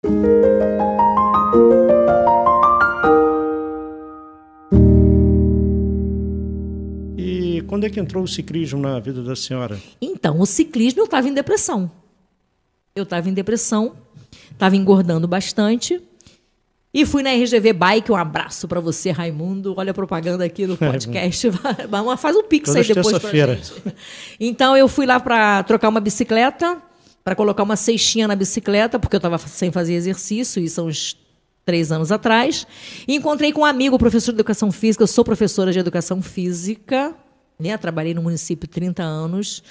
E quando é que entrou o ciclismo na vida da senhora? Então, o ciclismo, eu estava em depressão. Estava engordando bastante. E fui na RGV Bike, um abraço para você, Raimundo. Olha a propaganda aqui no podcast. Faz um pix aí depois pra gente. Então, eu fui lá para trocar uma bicicleta, para colocar uma cestinha na bicicleta, porque eu estava sem fazer exercício, isso há uns 3 anos atrás. E encontrei com um amigo, professor de educação física. Eu sou professora de educação física, né? Trabalhei no município 30 anos.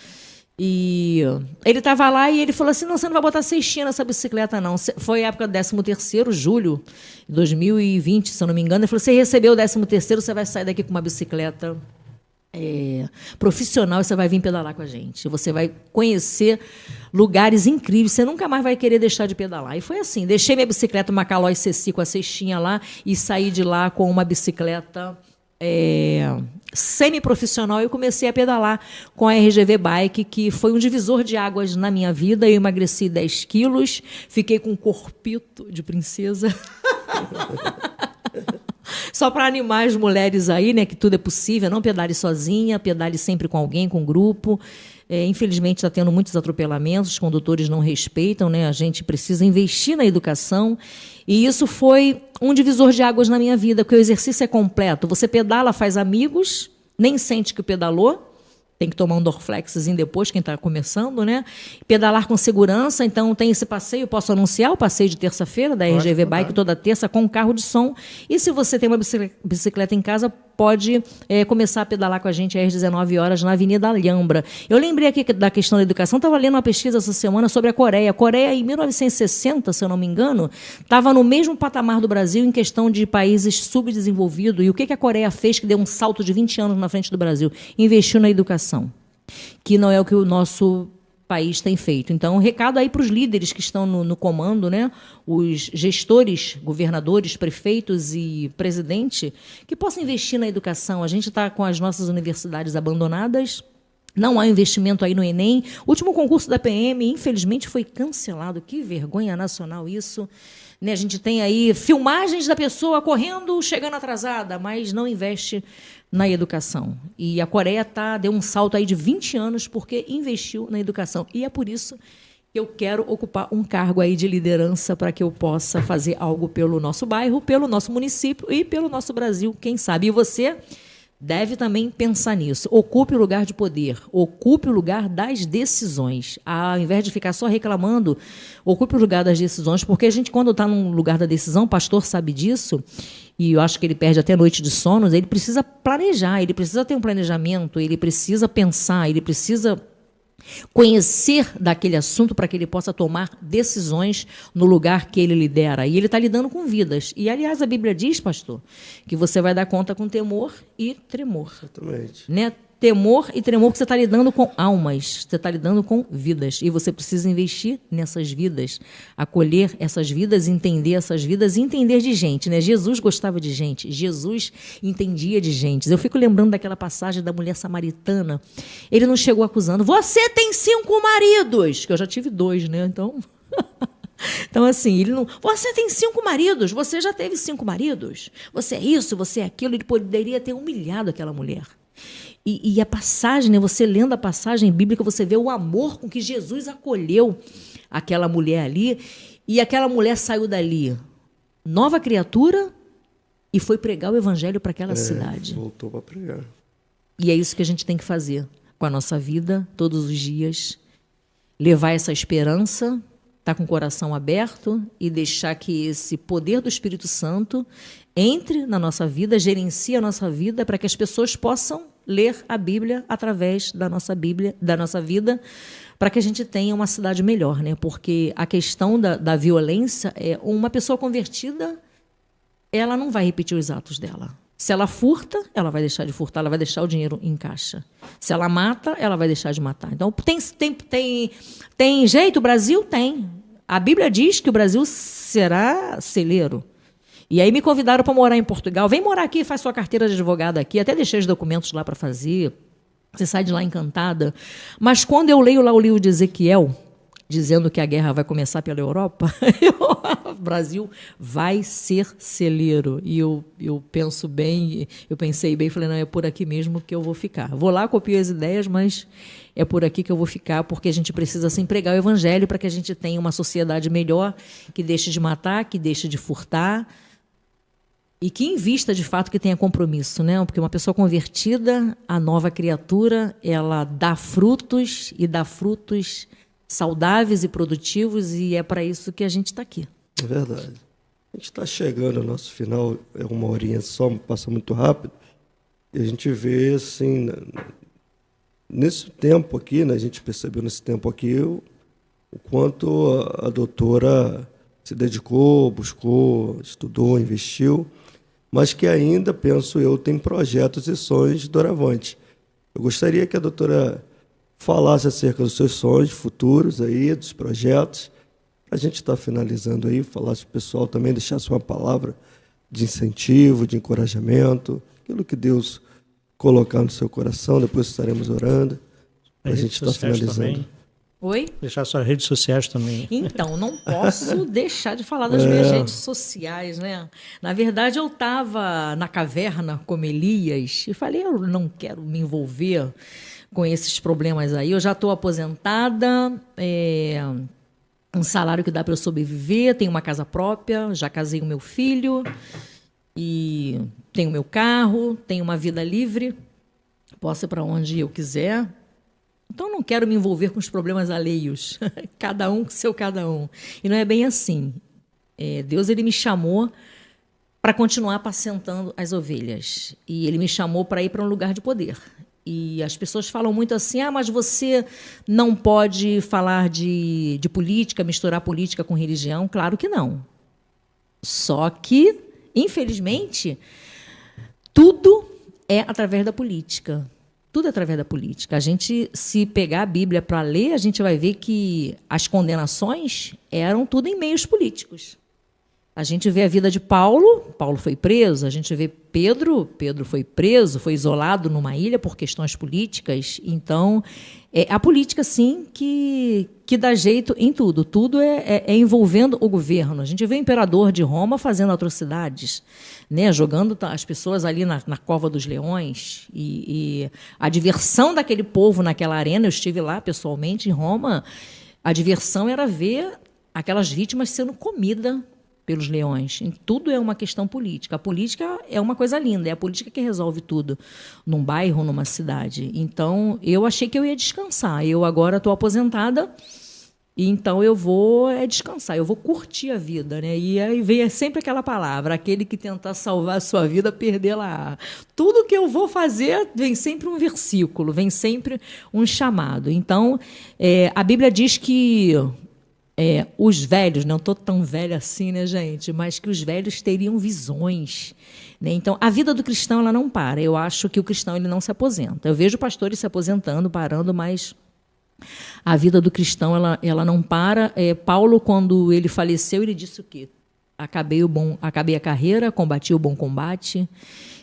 E ele estava lá e ele falou assim, não, você não vai botar cestinha nessa bicicleta, não. Foi a época do 13º, julho de 2020, se eu não me engano. Ele falou, você recebeu o 13º, você vai sair daqui com uma bicicleta profissional e você vai vir pedalar com a gente. Você vai conhecer lugares incríveis, você nunca mais vai querer deixar de pedalar. E foi assim, deixei minha bicicleta, uma Caloi CC com a cestinha lá e saí de lá com uma bicicleta semi-profissional e comecei a pedalar com a RGV Bike, que foi um divisor de águas na minha vida. Eu emagreci 10 quilos, fiquei com um corpito de princesa. Só para animar as mulheres aí, né, que tudo é possível, não pedale sozinha, pedale sempre com alguém, com um grupo. Infelizmente está tendo muitos atropelamentos, os condutores não respeitam, né? A gente precisa investir na educação. E isso foi um divisor de águas na minha vida, porque o exercício é completo. Você pedala, faz amigos, nem sente que pedalou. Tem que tomar um Dorflexzinho depois, quem está começando, né? Pedalar com segurança, então tem esse passeio, posso anunciar o passeio de terça-feira da RGV Bike, toda terça, com carro de som. E se você tem uma bicicleta em casa, pode começar a pedalar com a gente às 19 horas na Avenida Alhambra. Eu lembrei aqui da questão da educação, estava lendo uma pesquisa essa semana sobre a Coreia. A Coreia, em 1960, se eu não me engano, estava no mesmo patamar do Brasil em questão de países subdesenvolvidos. E o que a Coreia fez que deu um salto de 20 anos na frente do Brasil? Investiu na educação, que não é o que o nosso país tem feito. Então, um recado aí para os líderes que estão no comando, né? Os gestores, governadores, prefeitos e presidente, que possam investir na educação. A gente está com as nossas universidades abandonadas, não há investimento aí no Enem. O último concurso da PM, infelizmente, foi cancelado. Que vergonha nacional isso. Né? A gente tem aí filmagens da pessoa correndo, chegando atrasada, mas não investe na educação. E a Coreia deu um salto aí de 20 anos porque investiu na educação. E é por isso que eu quero ocupar um cargo aí de liderança para que eu possa fazer algo pelo nosso bairro, pelo nosso município e pelo nosso Brasil, quem sabe. E você deve também pensar nisso. Ocupe o lugar de poder, ocupe o lugar das decisões. Ao invés de ficar só reclamando, ocupe o lugar das decisões, porque a gente, quando está num lugar da decisão, o pastor sabe disso, e eu acho que ele perde até noite de sono, ele precisa planejar, ele precisa ter um planejamento, ele precisa pensar, ele precisa conhecer daquele assunto para que ele possa tomar decisões no lugar que ele lidera. E ele está lidando com vidas. E, aliás, a Bíblia diz, pastor, que você vai dar conta com temor e tremor. Exatamente. Né? Temor e tremor, porque você está lidando com almas, você está lidando com vidas. E você precisa investir nessas vidas, acolher essas vidas, entender essas vidas e entender de gente. Né? Jesus gostava de gente, Jesus entendia de gente. Eu fico lembrando daquela passagem da mulher samaritana. Ele não chegou acusando, você tem 5 maridos, que eu já tive 2, né? Então... Então, assim, ele não... Você tem 5 maridos, você já teve 5 maridos, você é isso, você é aquilo. Ele poderia ter humilhado aquela mulher. E a passagem, né, você lendo a passagem bíblica, você vê o amor com que Jesus acolheu aquela mulher ali, e aquela mulher saiu dali nova criatura e foi pregar o evangelho para aquela cidade. Voltou para pregar. E é isso que a gente tem que fazer com a nossa vida, todos os dias. Levar essa esperança, estar com o coração aberto e deixar que esse poder do Espírito Santo entre na nossa vida, gerencie a nossa vida, para que as pessoas possam ler a Bíblia através da nossa vida, para que a gente tenha uma cidade melhor, né? Porque a questão da violência é uma pessoa convertida, ela não vai repetir os atos dela. Se ela furta, ela vai deixar de furtar, ela vai deixar o dinheiro em caixa. Se ela mata, ela vai deixar de matar. Então, tem jeito? O Brasil tem. A Bíblia diz que o Brasil será celeiro. E aí me convidaram para morar em Portugal. Vem morar aqui, faz sua carteira de advogado aqui. Até deixei os documentos lá para fazer. Você sai de lá encantada. Mas quando eu leio lá o livro de Ezequiel, dizendo que a guerra vai começar pela Europa, o Brasil vai ser celeiro. E eu pensei bem, falei, não, é por aqui mesmo que eu vou ficar. Vou lá, copio as ideias, mas é por aqui que eu vou ficar, porque a gente precisa assim, pregar o evangelho para que a gente tenha uma sociedade melhor, que deixe de matar, que deixe de furtar, e que invista, de fato, que tenha compromisso, né? Porque uma pessoa convertida, a nova criatura, ela dá frutos, e dá frutos saudáveis e produtivos, e é para isso que a gente está aqui. É verdade. A gente está chegando ao nosso final, é uma horinha só, passa muito rápido, e a gente vê, assim, nesse tempo aqui, né, a gente percebeu nesse tempo aqui o quanto a doutora se dedicou, buscou, estudou, investiu, mas que ainda, penso eu, tem projetos e sonhos doravante. Eu gostaria que a doutora falasse acerca dos seus sonhos futuros aí, dos projetos. A gente está finalizando aí, falasse para o pessoal também, deixasse uma palavra de incentivo, de encorajamento, aquilo que Deus colocar no seu coração, depois estaremos orando. A gente está finalizando. Também. Oi? Deixar suas redes sociais também. Então, não posso deixar de falar das minhas redes sociais, né? Na verdade, eu estava na caverna como Elias e falei, eu não quero me envolver com esses problemas aí. Eu já estou aposentada, um salário que dá para eu sobreviver, tenho uma casa própria, já casei com meu filho e tenho meu carro, tenho uma vida livre, posso ir para onde eu quiser. Então, não quero me envolver com os problemas alheios, cada um com seu cada um. E não é bem assim. Deus ele me chamou para continuar apacentando as ovelhas. E ele me chamou para ir para um lugar de poder. E as pessoas falam muito assim, mas você não pode falar de política, misturar política com religião. Claro que não. Só que, infelizmente, tudo é através da política. Tudo através da política. A gente, se pegar a Bíblia para ler, a gente vai ver que as condenações eram tudo em meios políticos. A gente vê a vida de Paulo, Paulo foi preso. A gente vê Pedro foi preso, foi isolado numa ilha por questões políticas. Então, a política, sim, que dá jeito em tudo. Tudo é envolvendo o governo. A gente vê o imperador de Roma fazendo atrocidades, né, jogando as pessoas ali na cova dos leões. E a diversão daquele povo naquela arena, eu estive lá pessoalmente em Roma, a diversão era ver aquelas vítimas sendo comidas pelos leões. Tudo é uma questão política. A política é uma coisa linda, é a política que resolve tudo num bairro, numa cidade. Então, eu achei que eu ia descansar. Eu agora estou aposentada, então eu vou descansar, eu vou curtir a vida, né? E aí vem sempre aquela palavra, aquele que tentar salvar a sua vida, perdê-la. Tudo que eu vou fazer, vem sempre um versículo, vem sempre um chamado. Então, a Bíblia diz que os velhos, não estou tão velha assim, né, gente? Mas que os velhos teriam visões, né? Então, a vida do cristão ela não para. Eu acho que o cristão ele não se aposenta. Eu vejo pastores se aposentando, parando, mas a vida do cristão ela não para. Paulo, quando ele faleceu, ele disse o quê? Acabei a carreira, combati o bom combate.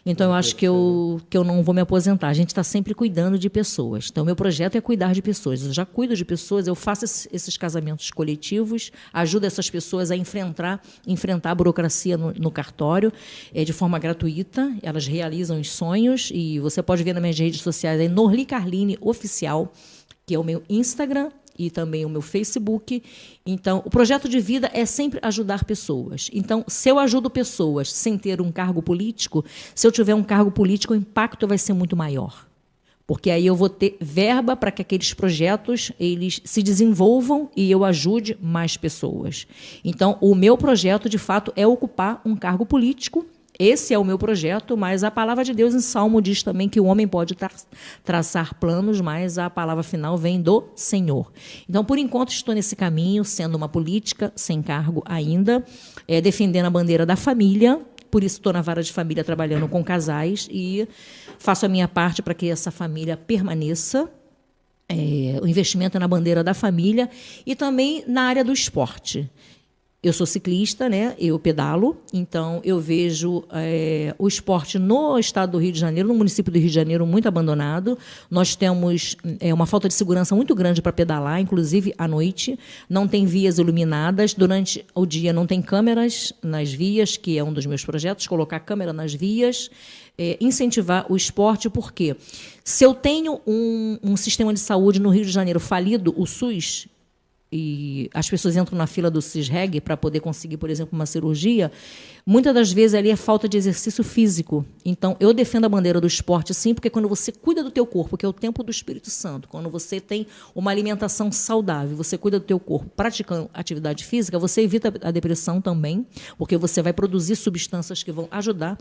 Então, eu acho que eu não vou me aposentar. A gente está sempre cuidando de pessoas. Então, meu projeto é cuidar de pessoas. Eu já cuido de pessoas, eu faço esses casamentos coletivos, ajudo essas pessoas a enfrentar a burocracia no cartório, de forma gratuita. Elas realizam os sonhos e você pode ver nas minhas redes sociais, Norli Carline Oficial, que é o meu Instagram, e também o meu Facebook. Então, o projeto de vida é sempre ajudar pessoas. Então, se eu ajudo pessoas sem ter um cargo político, se eu tiver um cargo político, o impacto vai ser muito maior. Porque aí eu vou ter verba para que aqueles projetos eles se desenvolvam e eu ajude mais pessoas. Então, o meu projeto, de fato, é ocupar um cargo político. Esse é o meu projeto, mas a palavra de Deus em Salmo diz também que o homem pode traçar planos, mas a palavra final vem do Senhor. Então, por enquanto, estou nesse caminho, sendo uma política, sem cargo ainda, defendendo a bandeira da família. Por isso, estou na vara de família trabalhando com casais e faço a minha parte para que essa família permaneça. O investimento é na bandeira da família e também na área do esporte. Eu sou ciclista, né? Eu pedalo, então eu vejo o esporte no estado do Rio de Janeiro, no município do Rio de Janeiro, muito abandonado. Nós temos uma falta de segurança muito grande para pedalar, inclusive à noite. Não tem vias iluminadas. Durante o dia não tem câmeras nas vias, que é um dos meus projetos, colocar câmera nas vias, incentivar o esporte, porque se eu tenho um sistema de saúde no Rio de Janeiro falido, o SUS, e as pessoas entram na fila do CISREG para poder conseguir, por exemplo, uma cirurgia, muitas das vezes ali é falta de exercício físico. Então, eu defendo a bandeira do esporte, sim, porque quando você cuida do teu corpo, que é o templo do Espírito Santo, quando você tem uma alimentação saudável, você cuida do teu corpo praticando atividade física, você evita a depressão também, porque você vai produzir substâncias que vão ajudar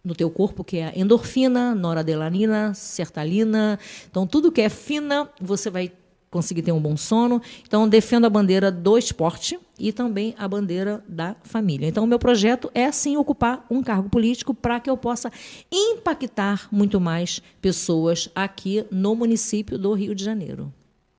no teu corpo, que é a endorfina, noradrenalina, sertralina. Então, tudo que é fina, você vai conseguir ter um bom sono. Então, defendo a bandeira do esporte e também a bandeira da família. Então, o meu projeto é, sim, ocupar um cargo político para que eu possa impactar muito mais pessoas aqui no município do Rio de Janeiro.